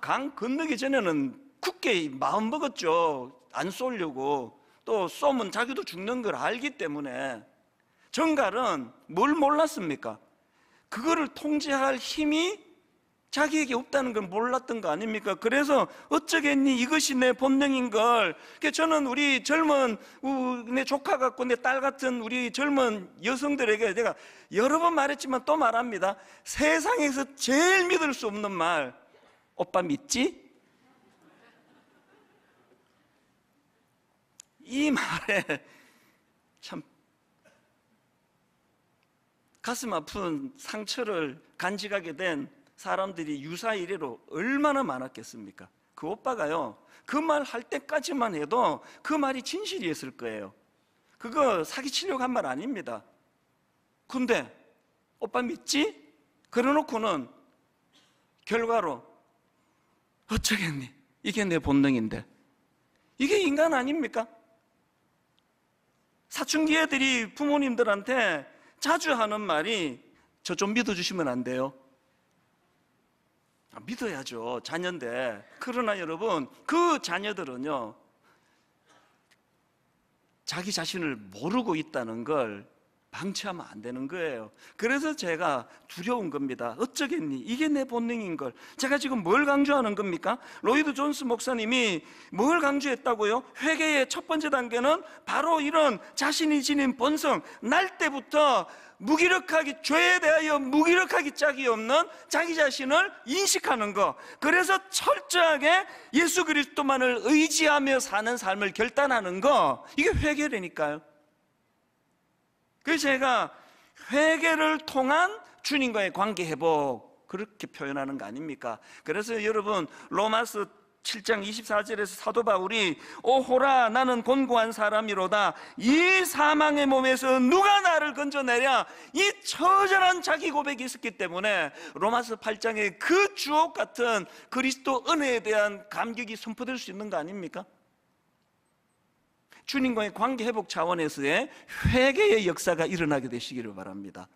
S1: 강 건너기 전에는 굳게 마음 먹었죠. 안 쏘려고. 또 쏘면 자기도 죽는 걸 알기 때문에. 정갈은 뭘 몰랐습니까? 그거를 통제할 힘이 자기에게 없다는 걸 몰랐던 거 아닙니까? 그래서 어쩌겠니? 이것이 내 본능인걸. 저는 우리 젊은 내 조카 같고 내 딸 같은 우리 젊은 여성들에게 내가 여러 번 말했지만 또 말합니다. 세상에서 제일 믿을 수 없는 말, 오빠 믿지? 이 말에 참 가슴 아픈 상처를 간직하게 된 사람들이 유사 이래로 얼마나 많았겠습니까? 그 오빠가요, 그 말 할 때까지만 해도 그 말이 진실이었을 거예요. 그거 사기치려고 한 말 아닙니다. 근데 오빠 믿지? 그래놓고는 결과로 어쩌겠니? 이게 내 본능인데. 이게 인간 아닙니까? 사춘기 애들이 부모님들한테 자주 하는 말이 저 좀 믿어주시면 안 돼요? 믿어야죠, 자녀인데. 그러나 여러분, 그 자녀들은요, 자기 자신을 모르고 있다는 걸 방치하면 안 되는 거예요. 그래서 제가 두려운 겁니다. 어쩌겠니? 이게 내 본능인걸. 제가 지금 뭘 강조하는 겁니까? 로이드 존스 목사님이 뭘 강조했다고요? 회개의 첫 번째 단계는 바로 이런 자신이 지닌 본성, 날 때부터 무기력하기, 죄에 대하여 무기력하기 짝이 없는 자기 자신을 인식하는 거. 그래서 철저하게 예수 그리스도만을 의지하며 사는 삶을 결단하는 거, 이게 회개라니까요. 그래서 제가 회개를 통한 주님과의 관계 회복, 그렇게 표현하는 거 아닙니까? 그래서 여러분, 로마서 7장 24절에서 사도 바울이 오호라 나는 곤고한 사람이로다, 이 사망의 몸에서 누가 나를 건져내랴, 이 처절한 자기 고백이 있었기 때문에 로마서 8장에 그 주옥 같은 그리스도 은혜에 대한 감격이 선포될 수 있는 거 아닙니까? 주님과의 관계 회복 차원에서의 회개의 역사가 일어나게 되시기를 바랍니다.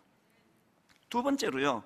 S1: 두 번째로요,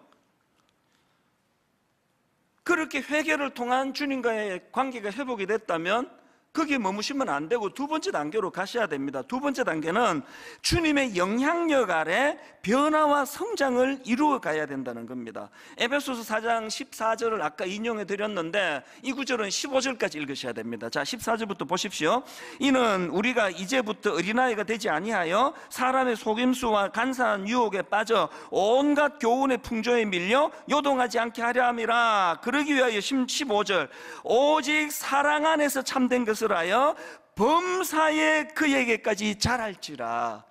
S1: 그렇게 회개를 통한 주님과의 관계가 회복이 됐다면 거기에 머무시면 안 되고 두 번째 단계로 가셔야 됩니다. 두 번째 단계는 주님의 영향력 아래 변화와 성장을 이루어 가야 된다는 겁니다. 에베소서 4장 14절을 아까 인용해 드렸는데 이 구절은 15절까지 읽으셔야 됩니다. 자, 14절부터 보십시오. 이는 우리가 이제부터 어린아이가 되지 아니하여 사람의 속임수와 간사한 유혹에 빠져 온갖 교훈의 풍조에 밀려 요동하지 않게 하려 함이라. 그러기 위하여 15절 오직 사랑 안에서 참된 것을 하여 범사에 그에게까지 자랄지라.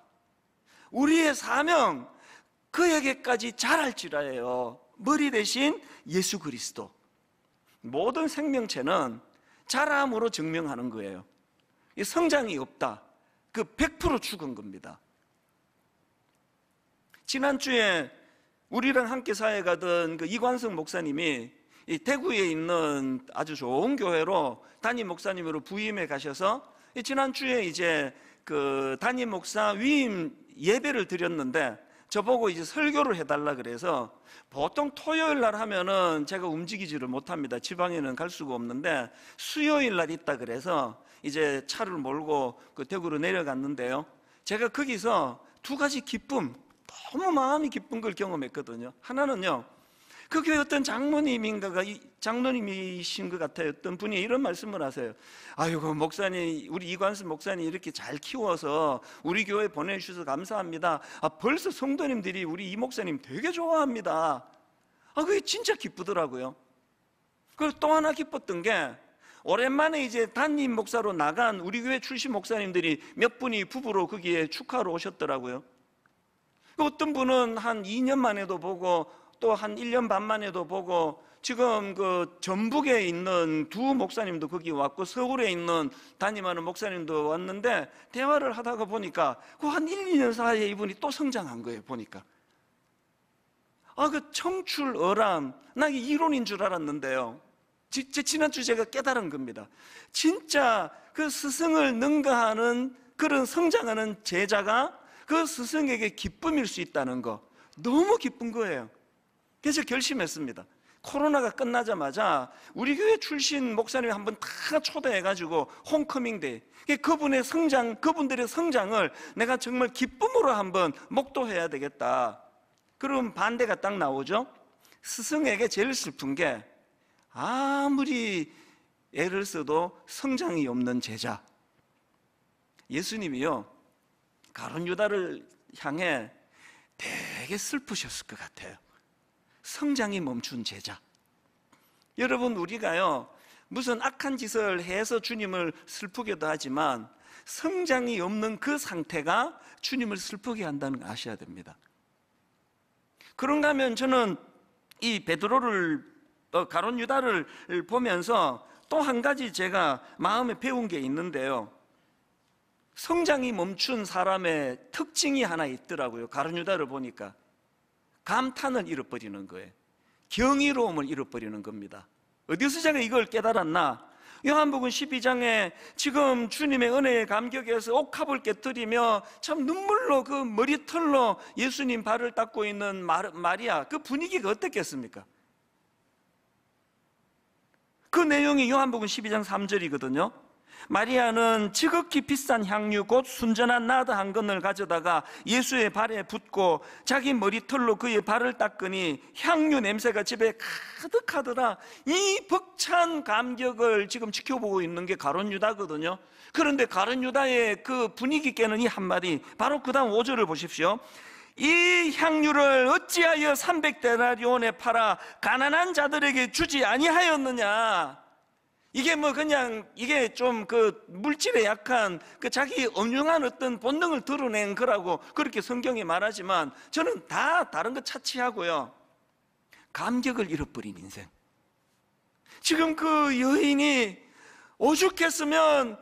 S1: 우리의 사명 그에게까지 자랄지라예요. 머리 대신 예수 그리스도. 모든 생명체는 자람으로 증명하는 거예요. 이 성장이 없다, 그 100% 죽은 겁니다. 지난주에 우리랑 함께 사회 가던 그 이관성 목사님이 이 대구에 있는 아주 좋은 교회로 담임 목사님으로 부임해 가셔서 지난주에 이제 그 담임 목사 위임 예배를 드렸는데 저보고 이제 설교를 해달라 그래서, 보통 토요일 날 하면은 제가 움직이지를 못합니다. 지방에는 갈 수가 없는데 수요일 날 있다 그래서 이제 차를 몰고 그 대구로 내려갔는데요, 제가 거기서 두 가지 기쁨, 너무 마음이 기쁜 걸 경험했거든요. 하나는요, 그 교회 어떤 장로님인가가, 장로님이신 것 같아요. 어떤 분이 이런 말씀을 하세요. 아이고 목사님, 우리 이관수 목사님 이렇게 잘 키워서 우리 교회 보내주셔서 감사합니다. 벌써 성도님들이 우리 이 목사님 되게 좋아합니다. 그게 진짜 기쁘더라고요. 그리고 또 하나 기뻤던 게, 오랜만에 이제 담임 목사로 나간 우리 교회 출신 목사님들이 몇 분이 부부로 거기에 축하로 오셨더라고요. 어떤 분은 한 2년 만에도 보고 또 한 1년 반 만에도 보고, 지금 그 전북에 있는 두 목사님도 거기 왔고 서울에 있는 담임하는 목사님도 왔는데 대화를 하다가 보니까 그 한 1, 2년 사이에 이분이 또 성장한 거예요. 보니까 그 청출어람, 나 이게 이론인 줄 알았는데요, 지난주 제가 깨달은 겁니다. 진짜 그 스승을 능가하는 그런 성장하는 제자가 그 스승에게 기쁨일 수 있다는 거, 너무 기쁜 거예요. 그래서 결심했습니다. 코로나가 끝나자마자 우리 교회 출신 목사님 한번 다 초대해가지고 홈커밍데이, 그분의 성장, 그분들의 성장을 내가 정말 기쁨으로 한번 목도해야 되겠다. 그럼 반대가 딱 나오죠. 스승에게 제일 슬픈 게 아무리 애를 써도 성장이 없는 제자. 예수님이요, 가룟 유다를 향해 되게 슬프셨을 것 같아요. 성장이 멈춘 제자. 여러분, 우리가요 무슨 악한 짓을 해서 주님을 슬프게도 하지만 성장이 없는 그 상태가 주님을 슬프게 한다는 거 아셔야 됩니다. 그런가 하면 저는 이 베드로를, 가룟 유다를 보면서 또 한 가지 제가 마음에 배운 게 있는데요, 성장이 멈춘 사람의 특징이 하나 있더라고요. 가룟 유다를 보니까 감탄을 잃어버리는 거예요. 경이로움을 잃어버리는 겁니다. 어디서 제가 이걸 깨달았나? 요한복음 12장에 지금 주님의 은혜의 감격에서 옥합을 깨뜨리며 참 눈물로 그 머리털로 예수님 발을 닦고 있는 마리아, 그 분위기가 어땠겠습니까? 그 내용이 요한복음 12장 3절이거든요 마리아는 지극히 비싼 향유 곧 순전한 나드 한 건을 가져다가 예수의 발에 붓고 자기 머리털로 그의 발을 닦으니 향유 냄새가 집에 가득하더라. 이 벅찬 감격을 지금 지켜보고 있는 게 가룟 유다거든요. 그런데 가룟 유다의 그 분위기 깨는 이 한마디, 바로 그 다음 5절을 보십시오. 이 향유를 어찌하여 300데나리온에 팔아 가난한 자들에게 주지 아니하였느냐. 이게 뭐 그냥 이게 좀 그 물질에 약한 그 자기 엄중한 어떤 본능을 드러낸 거라고 그렇게 성경이 말하지만, 저는 다 다른 거 차치하고요, 감격을 잃어버린 인생. 지금 그 여인이 오죽했으면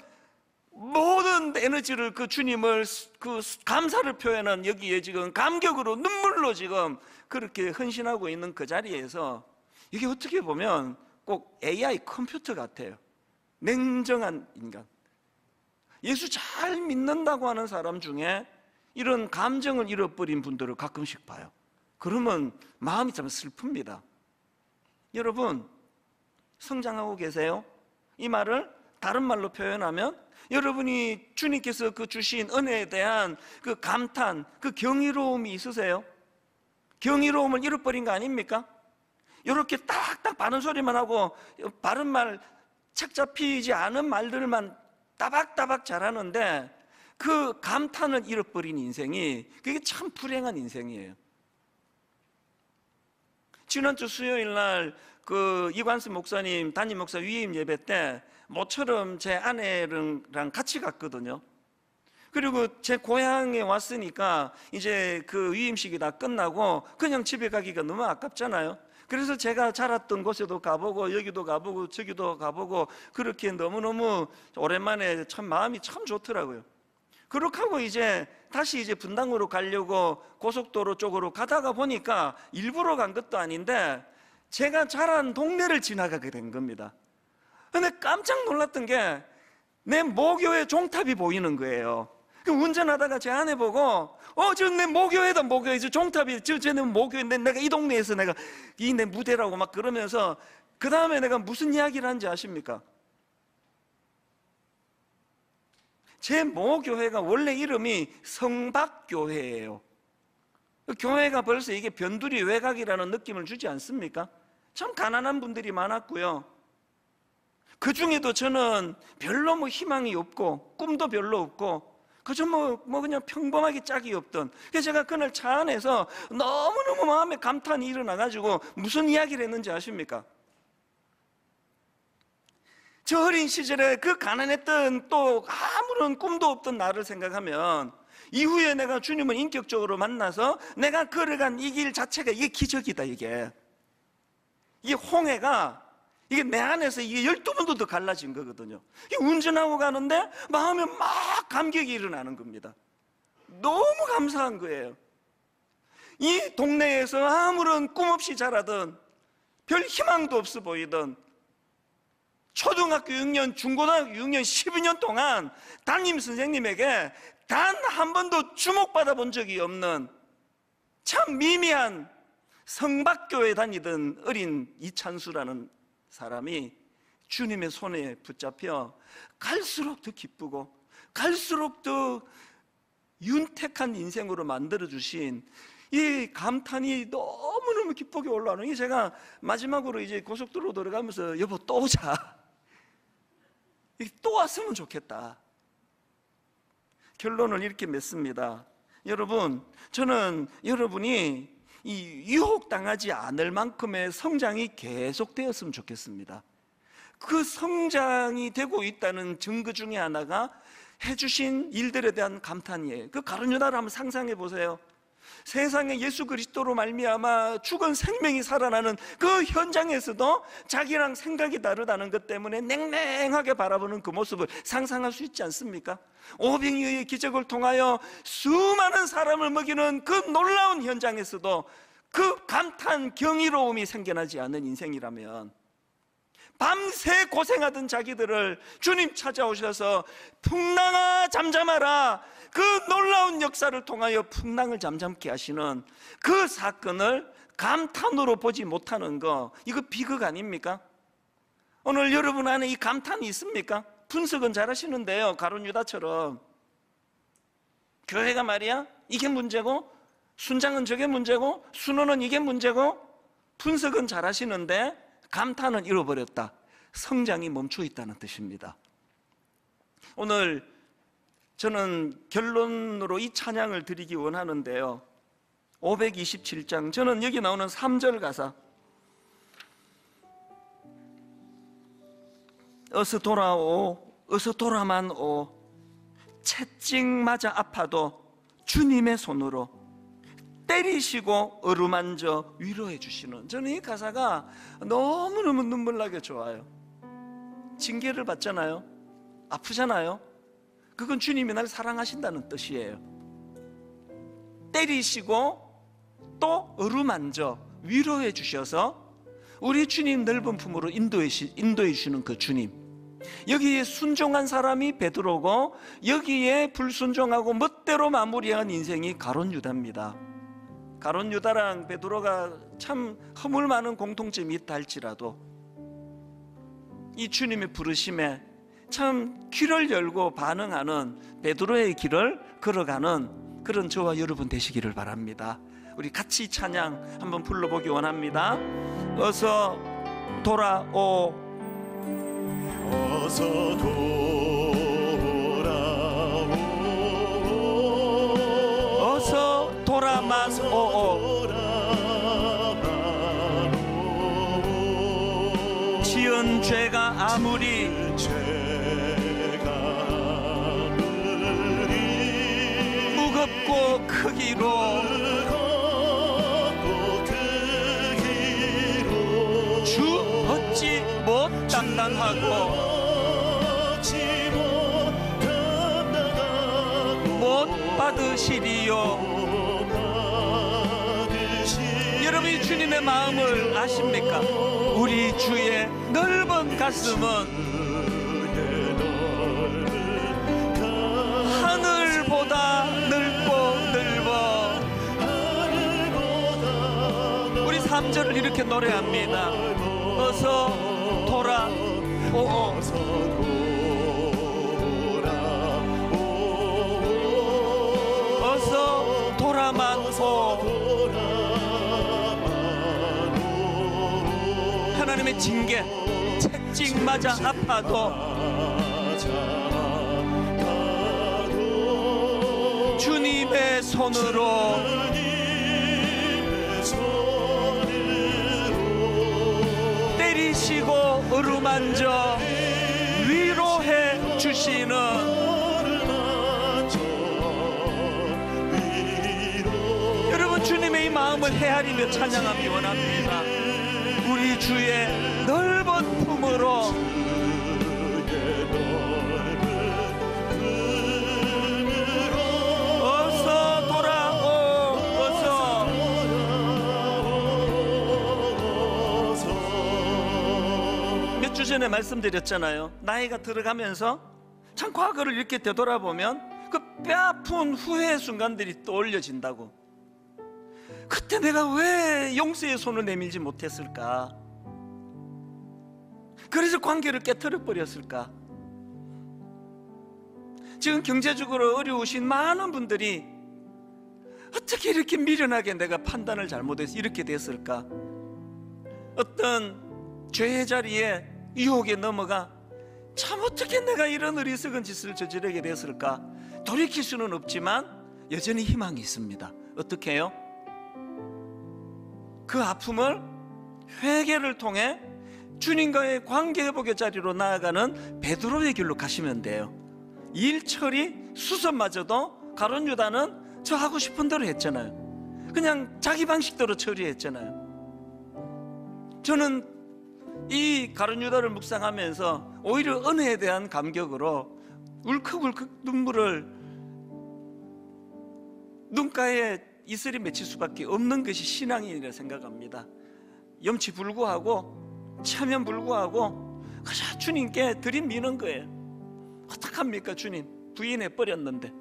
S1: 모든 에너지를 그 주님을 그 감사를 표현한 여기에 지금 감격으로 눈물로 지금 그렇게 헌신하고 있는 그 자리에서, 이게 어떻게 보면 꼭 AI 컴퓨터 같아요. 냉정한 인간. 예수 잘 믿는다고 하는 사람 중에 이런 감정을 잃어버린 분들을 가끔씩 봐요. 그러면 마음이 참 슬픕니다. 여러분, 성장하고 계세요? 이 말을 다른 말로 표현하면 여러분이 주님께서 그 주신 은혜에 대한 그 감탄, 그 경이로움이 있으세요? 경이로움을 잃어버린 거 아닙니까? 이렇게 딱딱 바른 소리만 하고 바른 말, 책 잡히지 않은 말들만 따박따박 잘하는데 그 감탄을 잃어버린 인생이, 그게 참 불행한 인생이에요. 지난주 수요일 날 그 이관수 목사님 담임 목사 위임 예배 때 모처럼 제 아내랑 같이 갔거든요. 그리고 제 고향에 왔으니까 이제 그 위임식이 다 끝나고 그냥 집에 가기가 너무 아깝잖아요. 그래서 제가 자랐던 곳에도 가보고 여기도 가보고 저기도 가보고 그렇게 너무너무 오랜만에 참 마음이 참 좋더라고요. 그렇게 하고 이제 다시 이제 분당으로 가려고 고속도로 쪽으로 가다가 보니까 일부러 간 것도 아닌데 제가 자란 동네를 지나가게 된 겁니다. 근데 깜짝 놀랐던 게 내 모교의 종탑이 보이는 거예요. 운전하다가 제 아내 보고 저 내 모교회다, 모교회, 저 종탑이, 내 모교회인데 내가 이 동네에서 내가 이 내 무대라고 막 그러면서 그 다음에 내가 무슨 이야기를 한지 아십니까? 제 모교회가 원래 이름이 성박교회예요. 교회가 벌써 이게 변두리 외곽이라는 느낌을 주지 않습니까? 참 가난한 분들이 많았고요. 그 중에도 저는 별로 뭐 희망이 없고 꿈도 별로 없고 그저 뭐 그냥 평범하게 짝이 없던. 그래서 제가 그날 차 안에서 너무너무 마음에 감탄이 일어나가지고 무슨 이야기를 했는지 아십니까? 저 어린 시절에 그 가난했던 또 아무런 꿈도 없던 나를 생각하면 이후에 내가 주님을 인격적으로 만나서 내가 걸어간 이 길 자체가 이게 기적이다. 이게 홍해가 이게 내 안에서 이게 12번도 더 갈라진 거거든요. 운전하고 가는데 마음에 막 감격이 일어나는 겁니다. 너무 감사한 거예요. 이 동네에서 아무런 꿈 없이 자라던 별 희망도 없어 보이던 초등학교 6년, 중고등학교 6년, 12년 동안 담임 선생님에게 단 한 번도 주목받아 본 적이 없는 참 미미한 성박교회 다니던 어린 이찬수라는 사람이 주님의 손에 붙잡혀 갈수록 더 기쁘고 갈수록 더 윤택한 인생으로 만들어주신 이 감탄이 너무너무 기쁘게 올라오는 게, 제가 마지막으로 이제 고속도로 들어가면서 여보 또 오자, 또 왔으면 좋겠다. 결론을 이렇게 맺습니다. 여러분, 저는 여러분이 이 유혹당하지 않을 만큼의 성장이 계속되었으면 좋겠습니다. 그 성장이 되고 있다는 증거 중에 하나가 해주신 일들에 대한 감탄이에요. 그 가룟 유다를 한번 상상해 보세요. 세상에 예수 그리스도로 말미암아 죽은 생명이 살아나는 그 현장에서도 자기랑 생각이 다르다는 것 때문에 냉랭하게 바라보는 그 모습을 상상할 수 있지 않습니까? 오병이어의 기적을 통하여 수많은 사람을 먹이는 그 놀라운 현장에서도 그 감탄, 경이로움이 생겨나지 않는 인생이라면, 밤새 고생하던 자기들을 주님 찾아오셔서 풍랑아 잠잠하라, 그 놀라운 역사를 통하여 풍랑을 잠잠케 하시는 그 사건을 감탄으로 보지 못하는 거, 이거 비극 아닙니까? 오늘 여러분 안에 이 감탄이 있습니까? 분석은 잘 하시는데요, 가룟 유다처럼 교회가 말이야 이게 문제고, 순장은 저게 문제고, 순원은 이게 문제고, 분석은 잘 하시는데 감탄은 잃어버렸다. 성장이 멈춰 있다는 뜻입니다. 오늘 저는 결론으로 이 찬양을 드리기 원하는데요, 527장, 저는 여기 나오는 3절 가사, 어서 돌아오, 어서 돌아만 오, 채찍 맞아 아파도 주님의 손으로 때리시고 어루만져 위로해 주시는, 저는 이 가사가 너무너무 눈물나게 좋아요. 징계를 받잖아요, 아프잖아요. 그건 주님이 날 사랑하신다는 뜻이에요. 때리시고 또 어루만져 위로해 주셔서 우리 주님 넓은 품으로 인도해 주시는 그 주님, 여기에 순종한 사람이 베드로고 여기에 불순종하고 멋대로 마무리한 인생이 가룟 유다입니다. 가룟 유다랑 베드로가 참 허물 많은 공통점이 있다 할지라도 이 주님의 부르심에 참 귀를 열고 반응하는 베드로의 길을 걸어가는 그런 저와 여러분 되시기를 바랍니다. 우리 같이 찬양 한번 불러보기 원합니다. 어서 돌아오,
S2: 어서 돌아오,
S1: 어서 돌아만 오오. 지은 죄가 아무리 무겁고 크기로 주 어찌 못 담당하고 못 받으시리요. 여러분이 주님의 마음을 아십니까? 우리 주의 넓은 가슴은 하늘보다 넓고 넓어. 우리 3절을 이렇게 노래합니다. 어서 돌아오, 어서 돌아만 오. 하나님의 징계, 채찍 맞아 아파도 주님의 손으로 때리시고 어루만져 위로해 주시는 여러분, 주님의 이 마음을 헤아리며 찬양하기 원합니다. 우리 주의 넓은 품으로 어서 돌아오, 어서. 몇 주 전에 말씀드렸잖아요. 나이가 들어가면서 참 과거를 이렇게 되돌아보면 그 뼈아픈 후회의 순간들이 떠올려진다고. 그때 내가 왜 용서의 손을 내밀지 못했을까? 그래서 관계를 깨트려 버렸을까? 지금 경제적으로 어려우신 많은 분들이 어떻게 이렇게 미련하게 내가 판단을 잘못해서 이렇게 됐을까? 어떤 죄의 자리에 유혹에 넘어가 참 어떻게 내가 이런 어리석은 짓을 저지르게 됐을까? 돌이킬 수는 없지만 여전히 희망이 있습니다. 어떻게 해요? 그 아픔을 회개를 통해 주님과의 관계회복의 자리로 나아가는 베드로의 길로 가시면 돼요. 일처리 수습마저도 가룟 유다는 저 하고 싶은 대로 했잖아요. 그냥 자기 방식대로 처리했잖아요. 저는 이 가룟 유다를 묵상하면서 오히려 은혜에 대한 감격으로 울컥울컥 눈물을 눈가에 이슬이 맺힐 수밖에 없는 것이 신앙이라 생각합니다. 염치 불구하고 체면 불구하고 그저 주님께 들이미는 거예요. 어떡합니까? 주님 부인해 버렸는데.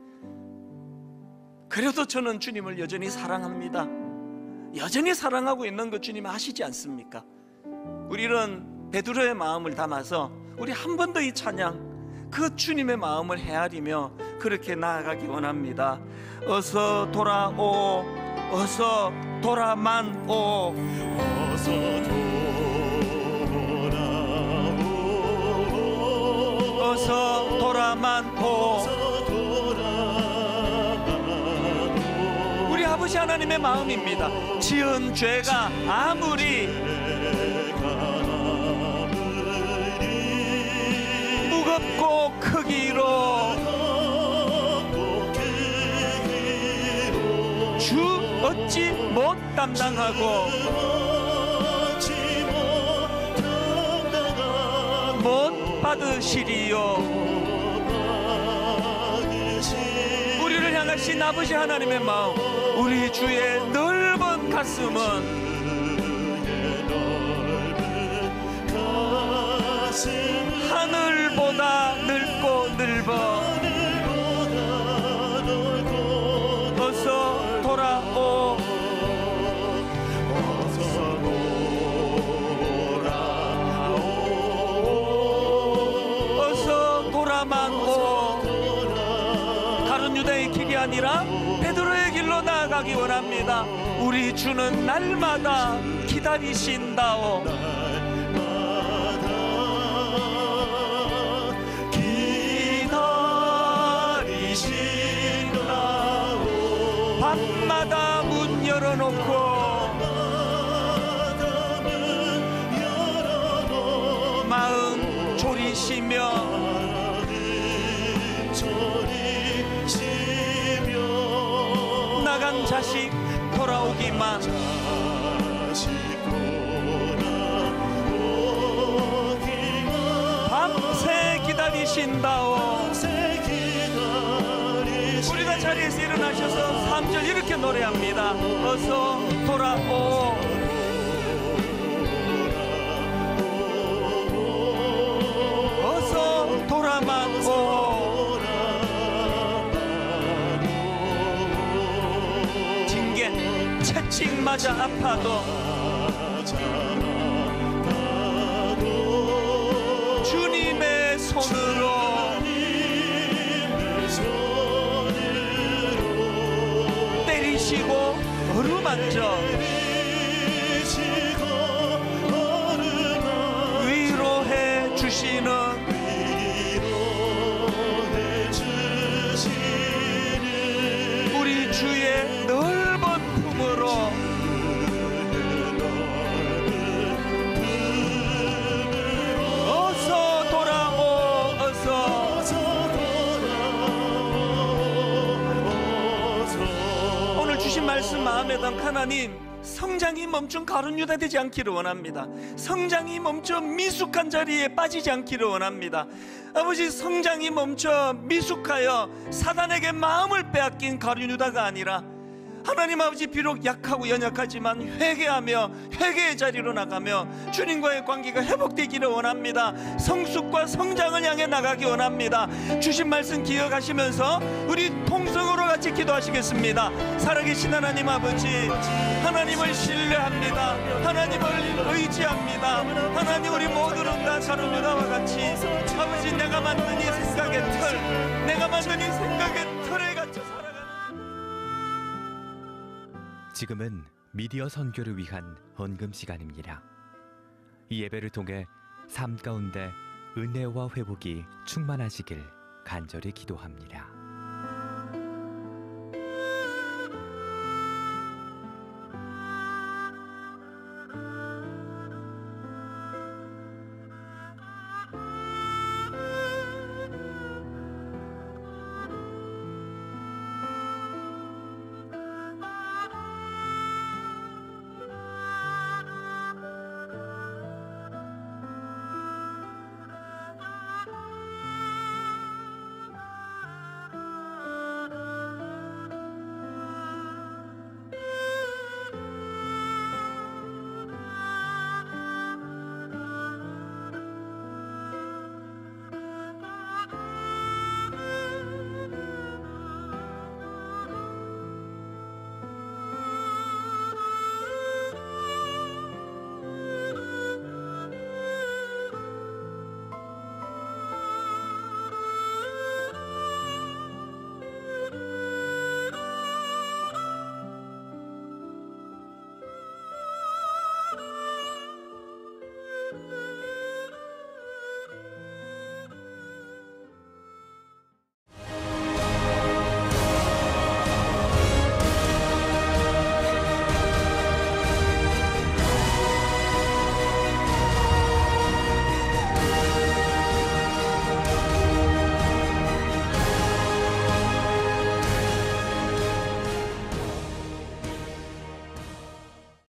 S1: 그래도 저는 주님을 여전히 사랑합니다. 여전히 사랑하고 있는 것 주님 아시지 않습니까? 우리는 베드로의 마음을 담아서 우리 한 번 더 이 찬양, 그 주님의 마음을 헤아리며 그렇게 나아가기 원합니다. 어서 돌아오, 어서 돌아만 오,
S2: 어서 돌아오,
S1: 어서 돌아만 오. 우리 아버지 하나님의 마음입니다. 지은 죄가 아무리 무겁고 크기로 주 어찌 못 담당하고 못 받으시리요. 우리를 향하신 아버지 하나님의 마음, 우리 주의 넓은 가슴은 하늘보다 아니라 베드로의 길로 나아가기 원합니다. 우리 주는 날마다 기다리신다오. 기다리신다오. 밤마다 문 열어놓고 마음 졸이시며 나간 자식 돌아오기만. 밤새 기다리신다오. 우리가 자리에서 일어나셔서 3절 이렇게 노래합니다. 어서 돌아오. 어서 돌아마오. 채찍 맞아 아파도 주님의 손으로 때리시고 어루만져 위로해 주시는 우리 주의 넓은 품으로 어서 돌아오. 오늘 주신 말씀 마음에 담 하나님, 성장이 멈춘 가룟 유다 되지 않기를 원합니다. 성장이 멈춰 미숙한 자리에 빠지지 않기를 원합니다. 아버지, 성장이 멈춰 미숙하여 사단에게 마음을 빼앗긴 가룟 유다가 아니라 하나님 아버지, 비록 약하고 연약하지만 회개하며 회개의 자리로 나가며 주님과의 관계가 회복되기를 원합니다. 성숙과 성장을 향해 나가기 원합니다. 주신 말씀 기억하시면서 우리 통성으로 같이 기도하시겠습니다. 살아계신 하나님 아버지, 하나님을 신뢰합니다. 하나님을 의지합니다. 하나님, 우리 모두는 다 가룟 유다와 같이 아버지, 내가 만든 이 생각의 틀, 내가 만든 이 생각의 틀에 갇혀 살아가는.
S3: 지금은 미디어 선교를 위한 헌금 시간입니다. 이 예배를 통해 삶 가운데 은혜와 회복이 충만하시길 간절히 기도합니다.